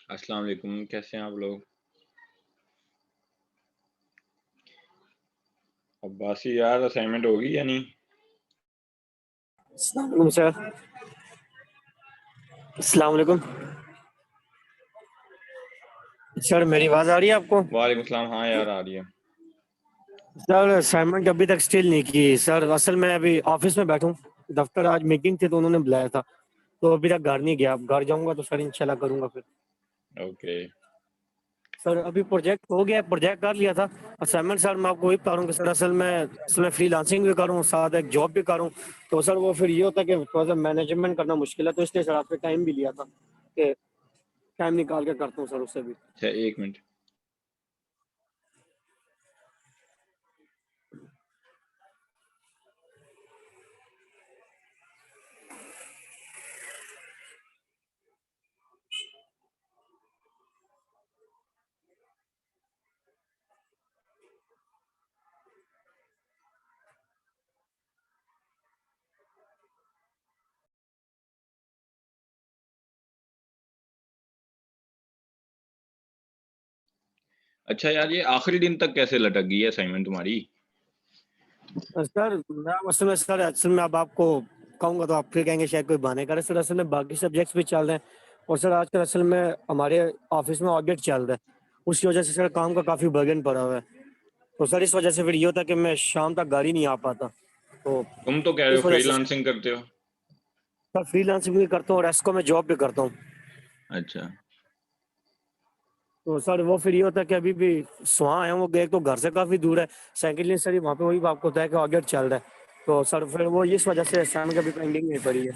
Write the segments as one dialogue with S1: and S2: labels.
S1: अस्सलाम वालेकुम, कैसे हैं आप लोग? अब्बासी यार, असाइनमेंट होगी या नहीं?
S2: अस्सलाम वालेकुम सर। अस्सलाम वालेकुम सर, मेरी आवाज़ आ रही है आपको?
S1: वालेकुम सलाम। हाँ यार, आ रही है।
S2: सर असाइनमेंट अभी तक स्टिल नहीं की सर। असल में अभी ऑफिस में बैठूं, दफ्तर आज मीटिंग थी तो उन्होंने बुलाया था, तो अभी तक घर नहीं गया। अब घर जाऊंगा तो सर इंशाल्लाह करूंगा फिर।
S1: ओके।
S2: सर अभी प्रोजेक्ट हो गया, प्रोजेक्ट कर लिया था। असाइनमेंट सर मैं आपको वही बता रहा हूँ कि सर असल में फ्रीलांसिंग भी करूँ, साथ एक जॉब भी करूँ। तो सर वो फिर ये होता है कि थोड़ा सा मैनेजमेंट करना मुश्किल है, तो इसलिए सर आपसे टाइम भी लिया था कि टाइम निकाल के करता हूँ सर उससे भी।
S1: अच्छा, 1 मिनट। अच्छा यार, ये आखिरी दिन तक कैसे लटक गई है असाइनमेंट तुम्हारी?
S2: सर मैं असल में अब आपको कहूंगा तो आप फिर कहेंगे शायद कोई बहाने करे। सर असल में बाकी सब्जेक्ट्स भी चल रहे हैं, और सर आजकल असल में हमारे ऑफिस में ऑडिट चल रहा है, उसकी वजह से सर काम का काफ़ी बर्डन पड़ा हुआ है। तो सर इस वजह से फिर ये होता है कि मैं शाम तक घर ही नहीं आ पाता। तो
S1: तुम तो कह रहे हो
S2: इस वजह से
S1: फ्रीलांसिंग करते हो।
S2: सर फ्रीलांसिंग भी करता हूँ और एस्को में जॉब भी करता हूँ।
S1: अच्छा।
S2: तो सर वो फिर ये होता है कि अभी भी वहाँ आया हूँ, वो एक तो घर से काफ़ी दूर है, सेकेंडली सर वहाँ पे वही आपको होता है कि ऑडिट चल रहा है। तो सर फिर वो इस वजह से शाम की अभी पेंडिंग नहीं पड़ी है।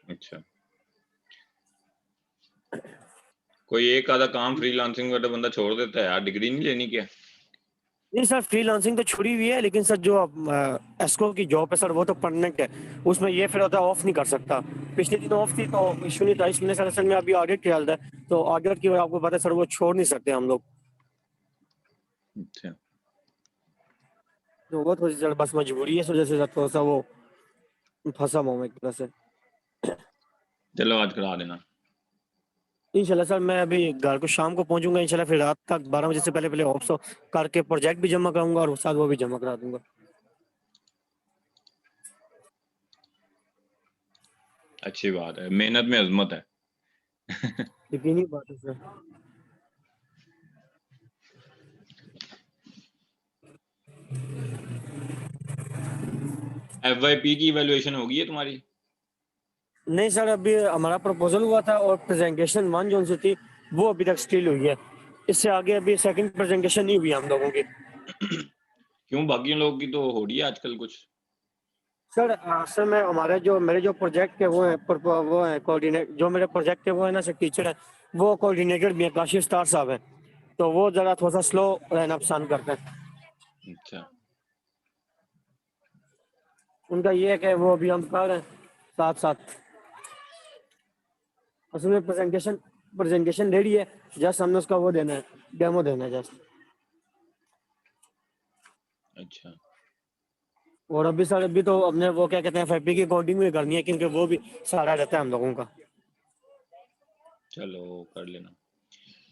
S1: अच्छा, कोई एक आधा काम फ्रीलांसिंग वाला बंदा छोड़ देता है यार, डिग्री नहीं लेनी क्या?
S2: नहीं सर, फ्रीलांसिंग तो छुड़ी हुई है, लेकिन सर जो एस्को की जॉब है सर वो तो परमानेंट है। उसमें ये फिर होता है ऑफ नहीं कर सकता। पिछले दिन ऑफ थी तो इशू नहीं था, इसमें सर असल में अभी ऑडिट चल रहा है, तो ऑडिट की वजह आपको पता है सर, वो छोड़ नहीं सकते हम लोग।
S1: अच्छा,
S2: तो वो थोड़ी सी सर बस मजबूरी है, इस वजह से सर थोड़ा सा वो फंसा हुआ हूँ एक तरह से।
S1: चलो आज करा देना।
S2: इंशाल्लाह सर मैं अभी घर को शाम को पहुंचूंगा इंशाल्लाह, फिर रात तक 12 बजे से पहले पहले ऑफ करके प्रोजेक्ट भी जमा कराऊंगा और साथ वो भी जमा करा दूंगा।
S1: अच्छी बात है, मेहनत में अजमत है।
S2: यकीनी बात है सर।
S1: FYP की इवैल्यूएशन होगी है तुम्हारी?
S2: नहीं सर, अभी हमारा प्रपोजल हुआ था और प्रेजेंटेशन वन जो सी थी वो अभी तक स्टिल हुई है। इससे आगे अभी सेकंड प्रेजेंटेशन नहीं हुई हम लोगों की।
S1: क्यों, बाकी लोगों की तो हो रही है आजकल कुछ।
S2: सर असल में हमारे जो मेरे जो प्रोजेक्ट के वो है कोऑर्डिनेट, जो मेरे प्रोजेक्ट के वो है ना सर, टीचर है, वो कोऑर्डिनेटर भी है, काशिफ स्टार साहब है। तो वो ज़रा थोड़ा सा स्लो रहना पसंद करते हैं।
S1: अच्छा।
S2: उनका ये है कि वो अभी हम कर रहे हैं साथ साथ। असल में प्रेजेंटेशन प्रेजेंटेशन रेडी है, जस्ट हमने उसका वो देना है, डेमो देना है जस्ट।
S1: अच्छा,
S2: और अभी सर अभी तो हमने वो क्या कहते हैं एफआईपी की कोडिंग भी करनी है, क्योंकि वो भी सारा रहता है हम लोगों का।
S1: चलो कर लेना।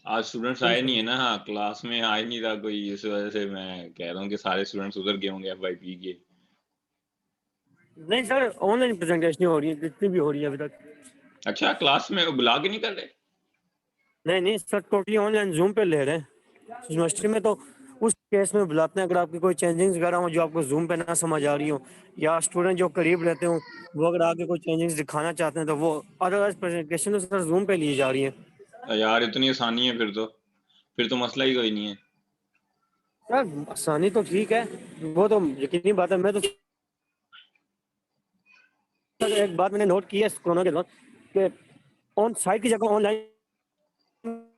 S1: आज स्टूडेंट्स आए नहीं है
S2: इंशाल्लाह।
S1: ना, हाँ क्लास में आ ही नहीं रहा कोई, इस वजह से मैं कह रहा हूँ कि सारे स्टूडेंट्स उधर गए होंगे FYP के।
S2: नहीं सर, ऑनलाइन प्रेजेंटेशन हो रही है जितनी भी हो रही है अभी तक।
S1: अच्छा, क्लास में बुला के नहीं कर रहे?
S2: नहीं नहीं सर, टोटली ऑनलाइन जूम पे ले रहे हैं। यूनिवर्सिटी में तो उस केस में बुलाते हैं अगर आपकी कोई चेंजिंग्स वगैरह हो जो आपको जूम पे ना समझ आ रही हो, या स्टूडेंट जो करीब रहते हो वो अगर आगे कोई चेंजिंग्स दिखाना चाहते हैं, तो वो अदरवाइज प्रेजेंटेशन तो सर जूम पे ली जा रही है।
S1: यार इतनी आसानी है फिर तो मसला ही कोई नहीं है।
S2: सर आसानी तो ठीक है, वो तो यकीनी बात है। मैं तो सर एक बात मैंने नोट की है इस कोरोना के दौरान, कि ऑन साइट की जगह ऑनलाइन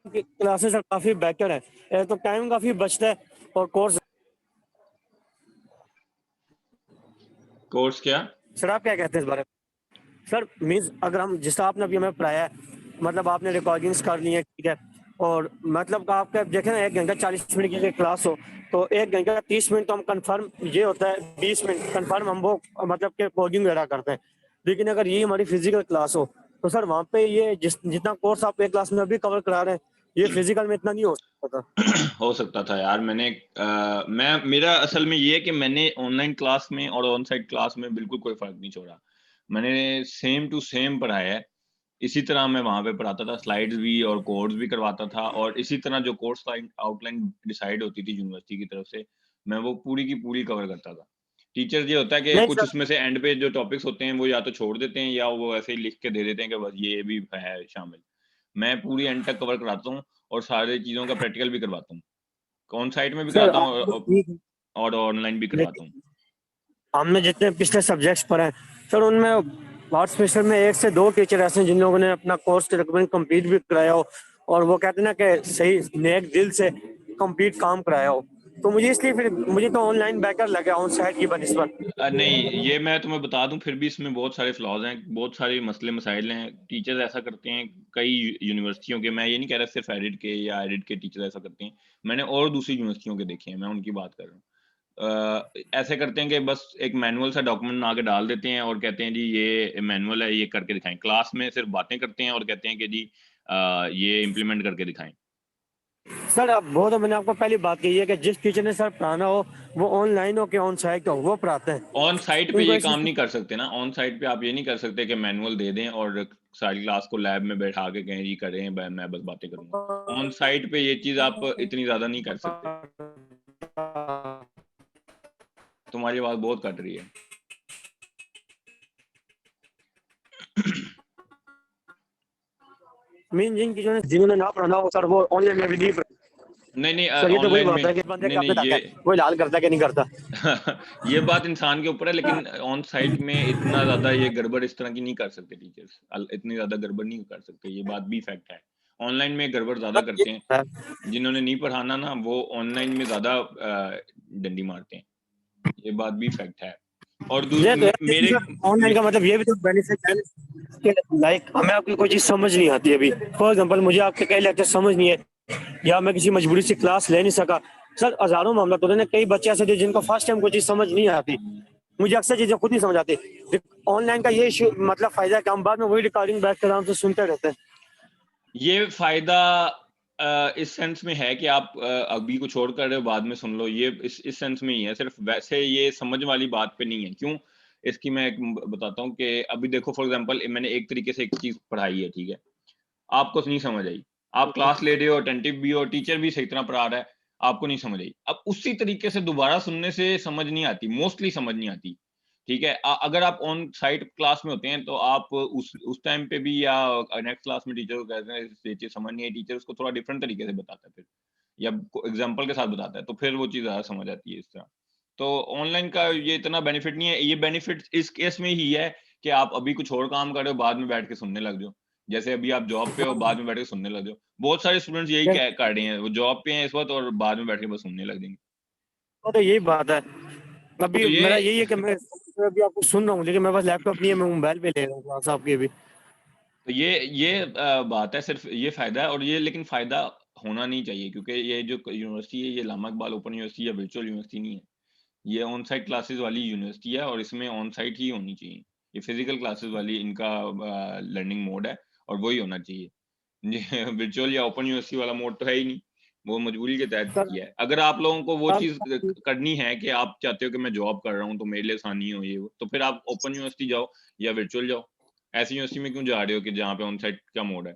S2: क्लासेस काफी बेटर है। एक तो टाइम काफी बचता है, और कोर्स।
S1: कोर्स क्या?
S2: सर आप क्या कहते हैं इस बारे में? सर मीन्स अगर हम जिस आपने अभी हमें पढ़ाया है, मतलब आपने रिकॉर्डिंग्स कर ली है, ठीक है, और मतलब आपका देखें ना 1 घंटा 40 मिनट की क्लास हो, तो 1 घंटा 30 मिनट तो हम कंफर्म ये होता है, 20 मिनट कंफर्म हम वो मतलब के कोडिंग वगैरह करते हैं। लेकिन अगर ये हमारी फिजिकल क्लास हो तो सर वहाँ पे ये जितना कोर्स आप एक क्लास में अभी कवर करा रहे हैं, ये फिजिकल में इतना नहीं हो सकता था।
S1: हो सकता था यार। मैं मेरा असल में ये है कि मैंने ऑनलाइन क्लास में और ऑन साइट क्लास में बिल्कुल कोई फर्क नहीं छोड़ा। मैंने सेम टू सेम पढ़ाया है। इसी तरह मैं वहाँ पे पढ़ाता था, स्लाइड्स भी और कोड्स भी करवाता था, और इसी तरह जो कोर्स लाइन आउटलाइन डिसाइड होती थी यूनिवर्सिटी की तरफ से, मैं वो पूरी की पूरी कवर करता था। टीचर ये होता है कि
S2: नहीं
S1: कुछ
S2: सर,
S1: उसमें से एंड पे जो टॉपिक्स होते हैं वो या तो छोड़ देते हैं या वो ऐसे ही लिख के दे देते हैं कि बस ये भी है शामिल। मैं पूरी एंड तक कवर कराता हूँ और सारी चीज़ों का प्रैक्टिकल भी करवाता हूँ। ऑन साइट में भी
S2: सर
S1: कराता हूँ
S2: आप लोग ठीक है,
S1: और ऑनलाइन भी करवाता हूँ।
S2: लेकिन हमने जितने पिछले सब्जेक्ट्स पढ़े हैं सर, उनमें आर्ट्स स्पेशल में 1 से 2 टीचर ऐसे हैं जिन लोगों ने अपना कोर्स तकरीबन कंप्लीट भी कराया हो, और वो कहते हैं ना कि सही नेक दिल से कंप्लीट काम कराया हो। तो मुझे इसलिए फिर मुझे तो ऑनलाइन बेटर लगा ऑन साइट की बनिस्बत।
S1: नहीं, ये मैं तुम्हें बता दूँ, फिर भी इसमें बहुत सारे फ्लॉज़ हैं, बहुत सारे मसले-मसाइल हैं। टीचर्स ऐसा करते हैं, कई यूनिवर्सिटियों के, मैं ये नहीं कह रहा सिर्फ़ एडिट के या एडिट के टीचर ऐसा करते हैं। मैंने और दूसरी यूनिवर्सिटियों के देखे हैं, मैं उनकी बात कर रहा हूँ। ऐसे करते हैं कि बस एक मैनुअल सा डॉक्यूमेंट बना के डाल देते हैं और कहते हैं जी ये मैनुअल है, ये करके दिखाएँ। क्लास में सिर्फ़ बातें करते हैं और कहते हैं कि जी ये इम्प्लीमेंट करके दिखाएँ।
S2: सर अब वो तो मैंने आपको पहली बात कही है कि जिस टीचर ने सर पढ़ाना हो, वो ऑनलाइन हो कि ऑन साइट हो, वो पढ़ाते हैं।
S1: ऑन साइट पे
S2: इनको
S1: ये
S2: ऐसी
S1: काम नहीं कर सकते ना, ऑन साइट पे आप ये नहीं कर सकते कि मैनुअल दे दें और सारी क्लास को लैब में बैठा के कहें जी करें, मैं बस बातें करूँगा। ऑन साइट पे ये चीज़ आप इतनी ज़्यादा नहीं कर सकते। तुम्हारी आवाज़ बहुत कट रही है।
S2: मेन जिन टीचर ने जिन्होंने ना पढ़ाना हो सर, वो ऑनलाइन में भी नहीं पढ़-
S1: नहीं, नहीं
S2: सर ये तो वही
S1: ऑनलाइन
S2: बात
S1: में
S2: है कि बंदे
S1: नहीं,
S2: के अपने
S1: नहीं
S2: तक
S1: ये
S2: है, वो लाल करता है कि नहीं करता।
S1: ये बात इंसान के ऊपर है, लेकिन ऑन साइट में इतना ज़्यादा ये गड़बड़ इस तरह की नहीं कर सकते टीचर्स। इतनी ज़्यादा गड़बड़ नहीं कर सकते, ये बात भी फैक्ट है। ऑनलाइन में गड़बड़ ज़्यादा
S2: सर ये
S1: करते हैं।
S2: है।
S1: जिन्होंने नहीं पढ़ाना ना, वो ऑनलाइन में ज़्यादा डंडी मारते हैं। ये बात भी फैक्ट है। और
S2: ये तो है, लेकिन
S1: मेरे
S2: सर ऑनलाइन का मतलब ये भी तो बेनिफिट है कि लाइक हमें आपकी कोई चीज समझ नहीं आती अभी, फॉर एग्जांपल मुझे आपके कई लेक्चर समझ नहीं है, या मैं किसी मजबूरी से क्लास ले नहीं सका। सर हजारों मामला तो हैं, कई बच्चे ऐसे थे जिनको फर्स्ट टाइम कोई चीज समझ नहीं आती। मुझे अक्सर चीजें खुद नहीं समझ आती। ऑनलाइन का ये इशू मतलब फायदा है कि हम बाद में वही रिकॉर्डिंग बैठ कर आराम से सुनते रहते हैं।
S1: ये फ़ायदा इस सेंस में है कि आप अभी को छोड़ कर बाद में सुन लो, ये इस सेंस में ही है, सिर्फ़ वैसे ये समझ वाली बात पे नहीं है। क्यों? इसकी मैं एक बताता हूँ कि अभी देखो फॉर एग्ज़ाम्पल मैंने एक तरीके से एक चीज़ पढ़ाई है, ठीक है? आपको नहीं समझ आई, आप क्लास ले रहे हो, अटेंटिव भी हो, टीचर भी सही तरह पढ़ा रहा है, आपको नहीं समझ आई। अब उसी तरीके से दोबारा सुनने से समझ नहीं आती, मोस्टली समझ नहीं आती, ठीक है? अगर आप ऑन साइट क्लास में होते हैं, तो आप उस टाइम पे भी या नेक्स्ट क्लास में टीचर को कहते हैं, ये चीज़ समझ नहीं आई, टीचर उसको थोड़ा डिफरेंट तरीके से बताता है फिर, या एग्ज़ाम्पल के साथ बताता है, तो फिर वो चीज़ ज़्यादा समझ आती है इस तरह। तो ऑनलाइन का ये इतना बेनिफिट नहीं है, ये बेनिफिट इस केस में ही है कि आप अभी कुछ और काम कर रहे हो, बाद में बैठ के सुनने लग जाओ। जैसे अभी आप जॉब पे हो, बाद में बैठ के सुनने लग जाओ। बहुत सारे स्टूडेंट्स यही
S2: यार,
S1: कर रहे हैं, वो जॉब पे हैं इस वक़्त और बाद में बैठ के बस सुनने लग जाएँगे।
S2: वो तो यही बात है।
S1: तो
S2: अभी
S1: ये
S2: मेरा यही है कि मैं अभी आपको सुन रहा हूँ, लेकिन मेरे पास लैपटॉप नहीं है, मैं मोबाइल पे ले रहा हूँ क्लास आपकी अभी।
S1: तो ये बात है, सिर्फ़ ये फ़ायदा है, और ये लेकिन फ़ायदा होना नहीं चाहिए, क्योंकि ये जो यूनिवर्सिटी है, ये इलामा इकबाल ओपन यूनिवर्सिटी या वर्चुअल यूनिवर्सिटी नहीं है। ये ऑन साइट क्लासेस वाली यूनिवर्सिटी है और इसमें ऑन साइट ही होनी चाहिए। ये फिज़िकल क्लासेस वाली इनका लर्निंग मोड है और वही होना चाहिए। ये वर्चुअल या ओपन यूनिवर्सिटी वाला मोड तो है ही नहीं, वो मजबूरी के तहत
S2: सर
S1: किया है। अगर आप लोगों को वो चीज़
S2: सर
S1: करनी है कि आप चाहते हो कि मैं जॉब कर रहा हूँ, तो मेरे लिए आसानी हो ये वो, तो फिर आप ओपन यूनिवर्सिटी जाओ या वर्चुअल जाओ। ऐसी यूनिवर्सिटी में क्यों जा रहे हो कि जहाँ पे ऑन साइट का मोड है?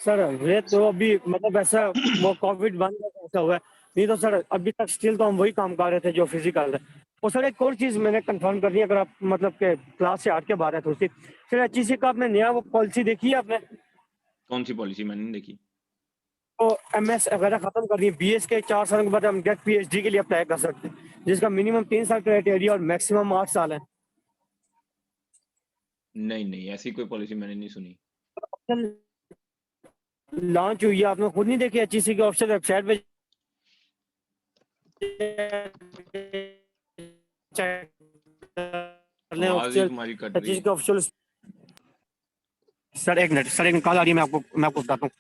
S2: सर ये तो अभी मतलब ऐसा वो कोविड बंद है, ऐसा हुआ है। नहीं तो सर अभी तक स्टिल तो हम वही काम कर रहे थे जो फिजिकल है। और सर एक और चीज मैंने कंफर्म करनी है, अगर आप मतलब के क्लास से हट के बात है थोड़ी सी, सर एचईसी का आपने नया वो पॉलिसी देखी है आपने?
S1: कौन-सी पॉलिसी मैंने नहीं देखी?
S2: तो एमएस वगैरह खत्म कर दिए, बीएस के 4 साल के बाद हम डायरेक्ट पीएचडी के लिए अप्लाई कर सकते हैं, जिसका मिनिमम 3 साल क्राइटेरिया और मैक्सिमम 8 साल है।
S1: नहीं, नहीं, ऐसी कोई पॉलिसी मैंने नहीं सुनी।
S2: लॉन्च हुई है, आपने खुद नहीं देखी? एचईसी के ऑफिशियल वेबसाइट पे चेक कर लें,
S1: आवाज़ ही
S2: ऑफिशियल
S1: तुम्हारी कट रही
S2: एचईसी
S1: है।
S2: के ऑफिशियल। सर एक मिनट सर, एक कॉल आ रही है, मैं आपको बताता हूँ।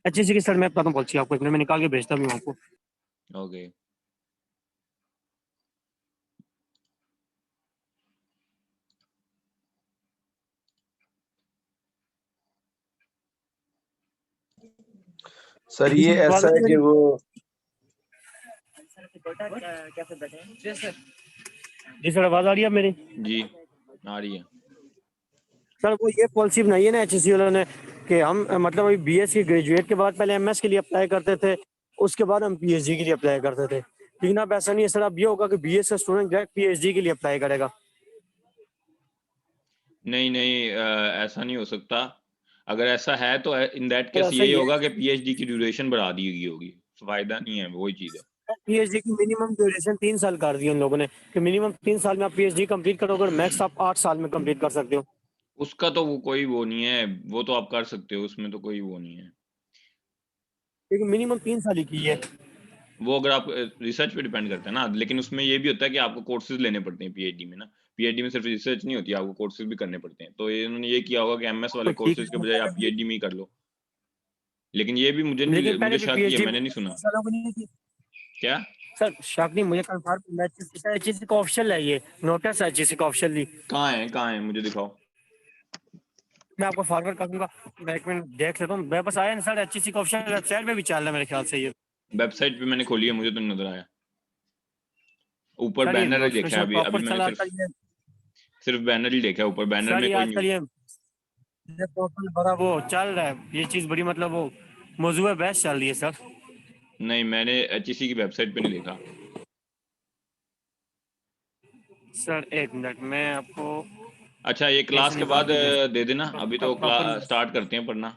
S2: एचईसी की सर मैं बताता हूँ पॉलिसी आपको, एक मिनट में निकाल के भेजता भी हूँ आपको।
S1: ओके।
S3: सर ये ऐसा है कि वो
S2: जी सर, आवाज आ रही है मेरी?
S1: जी आ रही है।
S2: सर वो ये पॉलिसी बनाई है ना एचएससी वालों ने कि हम मतलब अभी बीएससी ग्रेजुएट के बाद पहले एमएस के लिए अप्लाई करते थे, उसके बाद हम पीएचडी के लिए अप्लाई करते थे। लेकिन अब ऐसा नहीं है सर, अब ये होगा कि बीएस का स्टूडेंट डायरेक्ट पीएचडी के लिए अप्लाई करेगा।
S1: नहीं नहीं ऐसा नहीं हो सकता। अगर ऐसा है तो इन दैट
S2: सर
S1: केस
S2: ऐसा
S1: यही
S2: ही है,
S1: होगा कि पीएचडी की ड्यूरेशन बढ़ा दी गई होगी। फायदा नहीं है, वही चीज है।
S2: पीएचडी की मिनिमम ड्यूरेशन 3 साल कर दी उन लोगों ने कि मिनिमम 3 साल में आप पीएचडी कंप्लीट करोगे और मैक्स आप 8 साल में कंप्लीट कर सकते हो।
S1: उसका तो वो कोई वो नहीं है, वो तो आप कर सकते हो, उसमें तो कोई वो नहीं है।
S2: लेकिन मिनिमम 3 साल ही की है।
S1: वो अगर आप रिसर्च पे डिपेंड करता है ना, लेकिन उसमें ये भी होता है कि आपको कोर्सेज लेने पड़ते हैं पीएचडी में ना। पीएचडी में सिर्फ रिसर्च नहीं होती, आपको कोर्सेज भी करने पड़ते हैं। तो इन्होंने ये किया होगा कि एमएस
S2: तो
S1: वाले
S2: ठीक है
S1: कोर्सेज के
S2: तो
S1: बजाय आप
S2: पहले भी,
S1: पीएचडी में ही कर लो। लेकिन ये भी मुझे
S2: लेकिन
S1: नहीं,
S2: पहले
S1: मुझे
S2: भी
S1: शक ही है,
S2: पीएचडी में
S1: मैंने नहीं सुना।
S2: 3 सालों की नहीं थी।
S1: क्या?
S2: सर शक नहीं, मुझे कंफर्म एचएससी का ऑप्शन है, ये नोटिस एचएससी का ऑप्शन।
S1: कहाँ है मुझे दिखाओ।
S2: मैं आपको फॉरवर्ड कर दूंगा, मैं एक मिनट देख लेता हूँ। मैं बस आया ना सर, एचएससी का ऑप्शन वेबसाइट पे भी चल रहा है मेरे ख्याल से ये।
S1: वेबसाइट पे मैंने खोली है, मुझे तो नहीं नजर आया। ऊपर
S2: सर ये
S1: बैनर ही देखा है,
S2: नोटिफिकेशन
S1: अभी अभी
S2: प्रॉपर
S1: मैंने
S2: चला
S1: सिर्फ
S2: आजकल ये।
S1: सिर्फ बैनर ही देखा है, ऊपर बैनर
S2: सर
S1: में
S2: ये
S1: कोई
S2: आजकल
S1: न्यूज।
S2: ये प्रॉपर बड़ा वो चल रहा है, ये चीज बड़ी मतलब वो मौजूद बहस चल रही है सर।
S1: नहीं, मैंने एचईसी की वेबसाइट पे नहीं देखा।
S2: सर एक मिनट मैं आपको
S1: अच्छा, ये क्लास
S2: कैसे
S1: के
S2: निकाल
S1: बाद
S2: के भेज
S1: दे देना, अभी तो
S2: प्रॉपर।
S1: स्टार्ट करते हैं पढ़ना।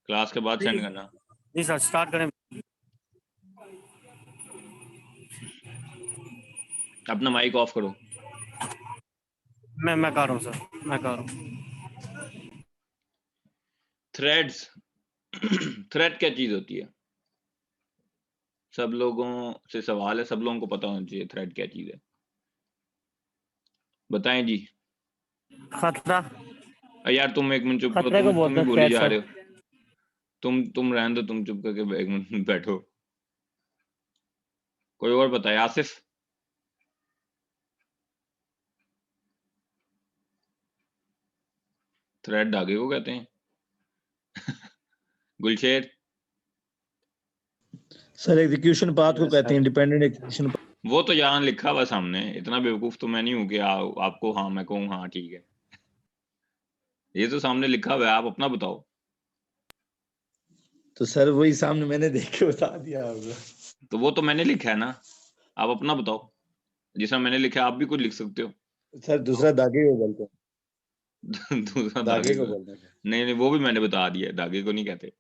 S1: क्लास के बाद सेंड करना।
S2: जी सर स्टार्ट करें।
S1: अपना माइक ऑफ करो।
S2: मैं कर रहा हूँ सर, मैं कर रहा हूँ।
S1: थ्रेड्स थ्रेड क्या चीज होती है? सब लोगों से सवाल है, सब लोगों को पता होना चाहिए थ्रेड क्या चीज है। बताएं जी।
S2: खतरा,
S1: यार तुम एक मिनट चुप करो,
S2: खतरे को
S1: तुम
S2: बोलते
S1: ही
S2: हैं
S1: बोली
S2: थ्रेट
S1: जा
S2: सर।
S1: रहे हो। तुम रहने दो, तुम चुप करके एक मिनट बैठो। कोई और बताए? आसिफ। थ्रेड धागे को कहते हैं। गुलशेर।
S3: सर एग्जीक्यूशन पाथ को कहते हैं, इंडिपेंडेंट एग्जीक्यूशन।
S1: वो तो यहाँ लिखा हुआ सामने, इतना बेवकूफ तो मैं नहीं हूँ कि आपको हाँ मैं कहूँ हाँ ठीक है। ये तो सामने लिखा हुआ है, आप अपना बताओ।
S3: तो सर वही सामने मैंने देख के बता दिया होगा।
S1: तो वो तो मैंने लिखा है ना, आप अपना बताओ। जिसमें मैंने लिखा है आप भी कुछ लिख सकते हो।
S3: सर दूसरा धागे को बोलते
S1: दूसरा
S3: हैं,
S1: धागे
S3: धागे को
S1: को?
S3: बोलते हैं।
S1: नहीं नहीं, वो भी मैंने बता दिया है, धागे को नहीं कहते।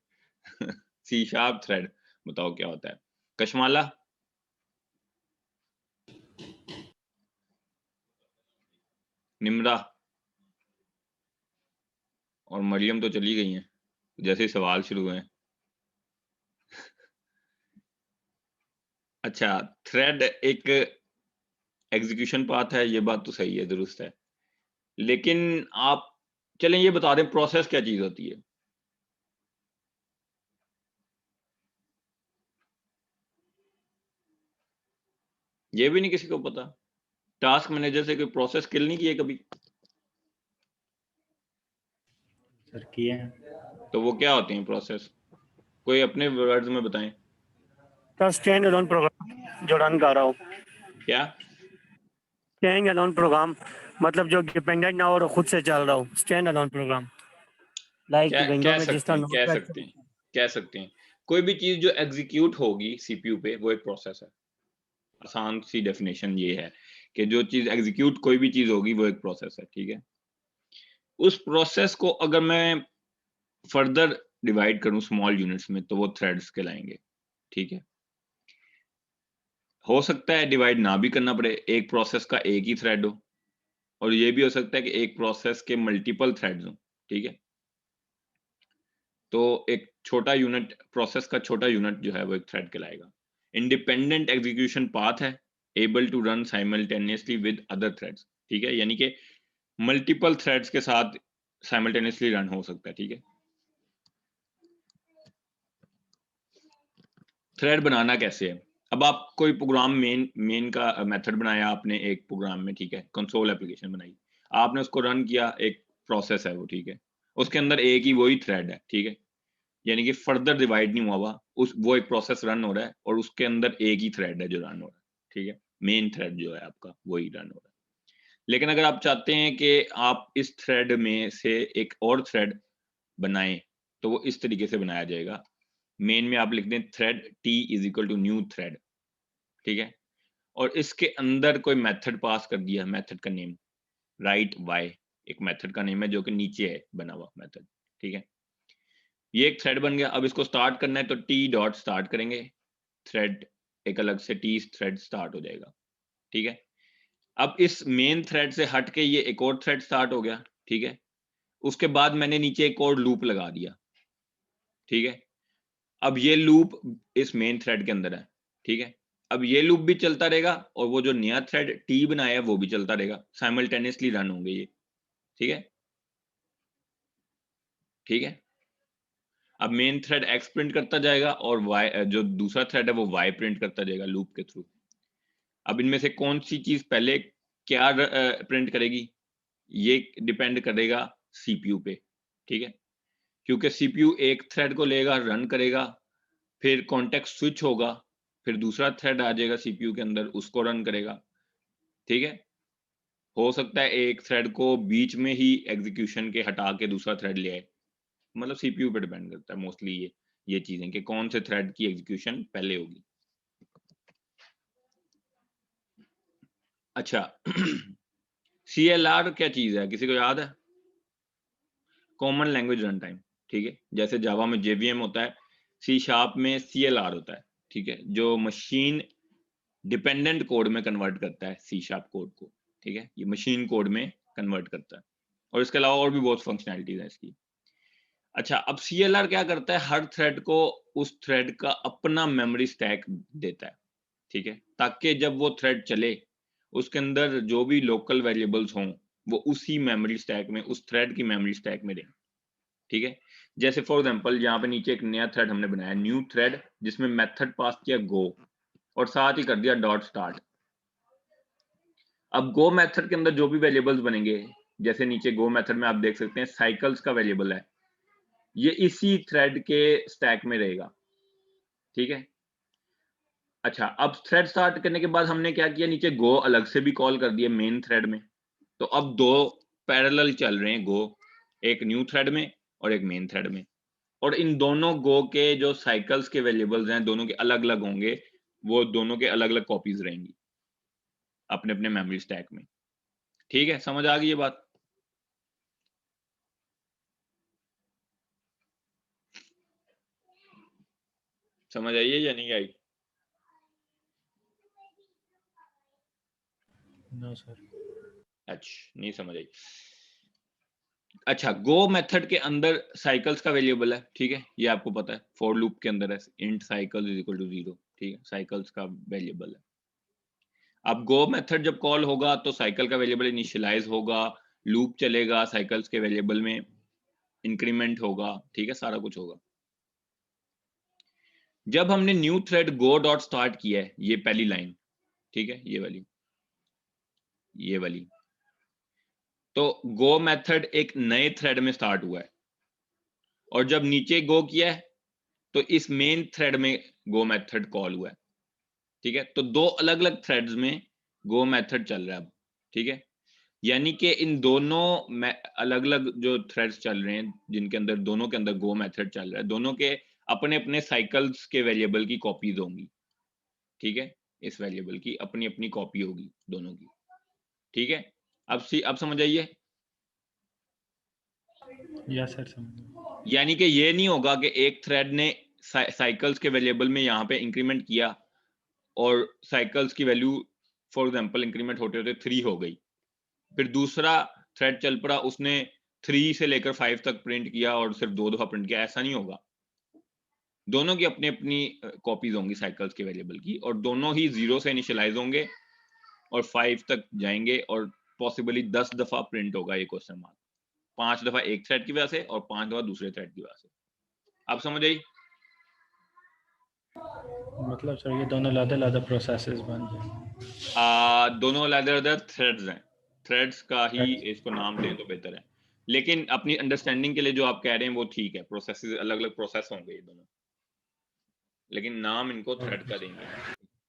S1: सी शार्प थ्रेड बताओ क्या होता है। कशमाला। निम्रा और मरियम तो चली गई हैं जैसे ही सवाल शुरू हुए हैं। अच्छा, थ्रेड एक एग्जीक्यूशन पाथ है, ये बात तो सही है, दुरुस्त है। लेकिन आप चलें ये बता दें प्रोसेस क्या चीज होती है। ये भी नहीं किसी को पता। टास्क मैनेजर से कोई प्रोसेस किल नहीं किए कभी?
S4: सर किए।
S1: तो वो क्या होती हैं प्रोसेस? कोई अपने वर्ड्स में बताएं।
S2: सर स्टैंड अलोन प्रोग्राम जो रन कर रहा हूँ।
S1: क्या?
S2: स्टैंड अलोन प्रोग्राम मतलब जो डिपेंडेंट ना हो और खुद से चल रहा हूँ, स्टैंड अलोन प्रोग्राम। लाइक
S1: क्या
S2: विंडो
S1: कह
S2: में जिस
S1: सकते
S2: तरह
S1: हैं, कह
S2: नोटपैड
S1: सकते हैं, कह सकते हैं। कोई भी चीज जो एग्जीक्यूट होगी सीपीयू पे वो एक प्रोसेस है। आसान सी डेफिनेशन ये है कि जो चीज एग्जीक्यूट कोई भी चीज होगी वो एक प्रोसेस है, ठीक है। उस प्रोसेस को अगर मैं फर्दर डिवाइड करूं स्मॉल यूनिट्स में तो वो थ्रेड्स कहलाएंगे, ठीक है। हो सकता है डिवाइड ना भी करना पड़े, एक प्रोसेस का एक ही थ्रेड हो, और ये भी हो सकता है कि एक प्रोसेस के मल्टीपल थ्रेड्स हो, ठीक है। तो एक छोटा यूनिट, प्रोसेस का छोटा यूनिट जो है वो एक थ्रेड कहलाएगा। इंडिपेंडेंट एग्जीक्यूशन पाथ है, able to run simultaneously with other threads, ठीक है, यानी कि मल्टीपल थ्रेड्स के साथ साइमल्टेनियसली रन हो सकता है, ठीक है। थ्रेड बनाना कैसे है? अब आप कोई प्रोग्राम मेन का मेथड बनाया आपने एक प्रोग्राम में, ठीक है, कंसोल एप्लीकेशन बनाई, आपने उसको रन किया, एक प्रोसेस है वो, ठीक है, उसके अंदर एक ही वही थ्रेड है, ठीक है। यानी कि फर्दर डिवाइड नहीं हुआ वो एक प्रोसेस रन हो रहा है और उसके अंदर एक ही थ्रेड है जो रन हो रहा है, ठीक है, मेन थ्रेड जो है आपका वही रन हो रहा है। लेकिन अगर आप चाहते हैं कि आप इस थ्रेड में से एक और थ्रेड बनाएं तो वो इस तरीके से बनाया जाएगा। मेन में आप लिख दें thread t is equal to new thread, ठीक है, और इसके अंदर कोई मेथड पास कर दिया, मेथड का नेम राइट वाई एक मेथड का नेम है जो कि नीचे है बना हुआ मेथड, ठीक है। ये एक थ्रेड बन गया। अब इसको स्टार्ट करना है तो t डॉट स्टार्ट करेंगे, थ्रेड एक अलग से t थ्रेड स्टार्ट हो जाएगा, ठीक है। अब इस मेन थ्रेड से हट के ये एक और थ्रेड स्टार्ट हो गया, ठीक है। उसके बाद मैंने नीचे एक और लूप लगा दिया, ठीक है। अब ये लूप इस मेन थ्रेड के अंदर है, ठीक है। अब ये लूप भी चलता रहेगा और वो जो नया थ्रेड टी बनाया है वो भी चलता रहेगा, साइमल्टेनियसली रन होंगे ये, ठीक है, ठीक है। अब मेन थ्रेड एक्स प्रिंट करता जाएगा और वाई जो दूसरा थ्रेड है वो वाई प्रिंट करता जाएगा लूप के थ्रू। अब इनमें से कौन सी चीज पहले क्या प्रिंट करेगी ये डिपेंड करेगा सीपीयू पे, ठीक है, क्योंकि सीपीयू एक थ्रेड को लेगा, रन करेगा, फिर कॉन्टेक्स्ट स्विच होगा, फिर दूसरा थ्रेड आ जाएगा सीपीयू के अंदर, उसको रन करेगा, ठीक है। हो सकता है एक थ्रेड को बीच में ही एग्जीक्यूशन के हटा के दूसरा थ्रेड ले आए, मतलब सीपीयू पे डिपेंड करता है मोस्टली ये चीजें कि कौन से थ्रेड की एग्जीक्यूशन पहले होगी। अच्छा CLR क्या चीज है, किसी को याद है? कॉमन लैंग्वेज रन टाइम, ठीक है। जैसे जावा में JVM होता है, C# में CLR होता है, ठीक है, जो मशीन डिपेंडेंट कोड में कन्वर्ट करता है C# कोड को, ठीक है, ये मशीन कोड में कन्वर्ट करता है। और इसके अलावा और भी बहुत फंक्शनैलिटीज है इसकी। अच्छा, अब CLR क्या करता है, हर थ्रेड को उस थ्रेड का अपना मेमोरी स्टैक देता है, ठीक है, ताकि जब वो थ्रेड चले उसके अंदर जो भी लोकल वेरिएबल्स हों वो उसी मेमोरी स्टैक में, उस थ्रेड की मेमोरी स्टैक में रहें, ठीक है। जैसे फॉर एग्जांपल यहाँ पे नीचे एक नया थ्रेड हमने बनाया, न्यू थ्रेड, जिसमें मेथड पास किया गो और साथ ही कर दिया डॉट स्टार्ट। अब गो मेथड के अंदर जो भी वेरिएबल्स बनेंगे, जैसे नीचे गो मेथड में आप देख सकते हैं साइकिल्स का वेरिएबल है, ये इसी थ्रेड के स्टैक में रहेगा, ठीक है। अच्छा, अब थ्रेड स्टार्ट करने के बाद हमने क्या किया, नीचे गो अलग से भी कॉल कर दिया मेन थ्रेड में, तो अब दो पैरेलल चल रहे हैं गो, एक न्यू थ्रेड में और एक मेन थ्रेड में, और इन दोनों गो के जो साइकिल्स के वेरिएबल्स हैं दोनों के अलग अलग होंगे, वो दोनों के अलग अलग कॉपीज रहेंगी अपने अपने मेमोरी स्टैक में, ठीक है। समझ आ गई ये बात? समझ आई है या नहीं आई?
S4: No sir.
S1: अच्छा, नहीं समझ आई। अच्छा, गो मेथड के अंदर साइकिल्स का वेरिएबल है, ठीक है, ये आपको पता है, फॉर लूप के अंदर है int cycle is equal to 0, ठीक है, साइकिल्स का वेरिएबल है। अब गो मेथड जब कॉल होगा तो साइकिल का वेरिएबल इनिशियलाइज होगा, लूप चलेगा, साइकिल्स के वेरिएबल में इंक्रीमेंट होगा, ठीक है, सारा कुछ होगा। जब हमने new thread go dot start किया है, ये पहली लाइन, ठीक है, ये वाली, तो गो मेथड एक नए थ्रेड में स्टार्ट हुआ है, और जब नीचे गो किया है तो इस मेन थ्रेड में गो मेथड कॉल हुआ है, ठीक है। तो दो अलग अलग थ्रेड्स में गो मेथड चल रहा है अब, ठीक है, यानी कि इन दोनों अलग अलग जो थ्रेड्स चल रहे हैं जिनके अंदर दोनों के अंदर गो मेथड चल रहा है, दोनों के अपने अपने साइकिल्स के वेरिएबल की कॉपीज होंगी, ठीक है, इस वेरिएबल की अपनी अपनी कॉपी होगी दोनों की, ठीक है। अब समझ आइए?
S4: यस सर, समझ।
S1: यानी कि ये नहीं होगा कि एक थ्रेड ने साइकिल्स के वेरिएबल में यहाँ पे इंक्रीमेंट किया और साइकिल्स की वैल्यू फॉर एग्जांपल इंक्रीमेंट होते होते 3 हो गई, फिर दूसरा थ्रेड चल पड़ा, उसने 3 से लेकर 5 तक प्रिंट किया और सिर्फ 2 दफा प्रिंट किया, ऐसा नहीं होगा। दोनों की अपनी अपनी कॉपीज होंगी साइकिल्स के वेरिएबल की, और दोनों ही 0 से इनिशियलाइज होंगे और 5 तक जाएंगे, और पॉसिबली 10 दफा प्रिंट होगा ये क्वेश्चन मार्क, 5 दफा एक थ्रेड की वजह से और 5 दफा दूसरे थ्रेड की वजह से। आप समझ आई?
S4: मतलब सर ये दोनों अलग प्रोसेसेस बन जाए।
S1: दोनों अलग अलग थ्रेड्स हैं, थ्रेड्स का ही इसको नाम दें तो बेहतर है, लेकिन अपनी अंडरस्टैंडिंग के लिए जो आप कह रहे हैं वो ठीक है, प्रोसेसेस अलग अलग प्रोसेस होंगे ये दोनों, लेकिन नाम इनको थ्रेड का देंगे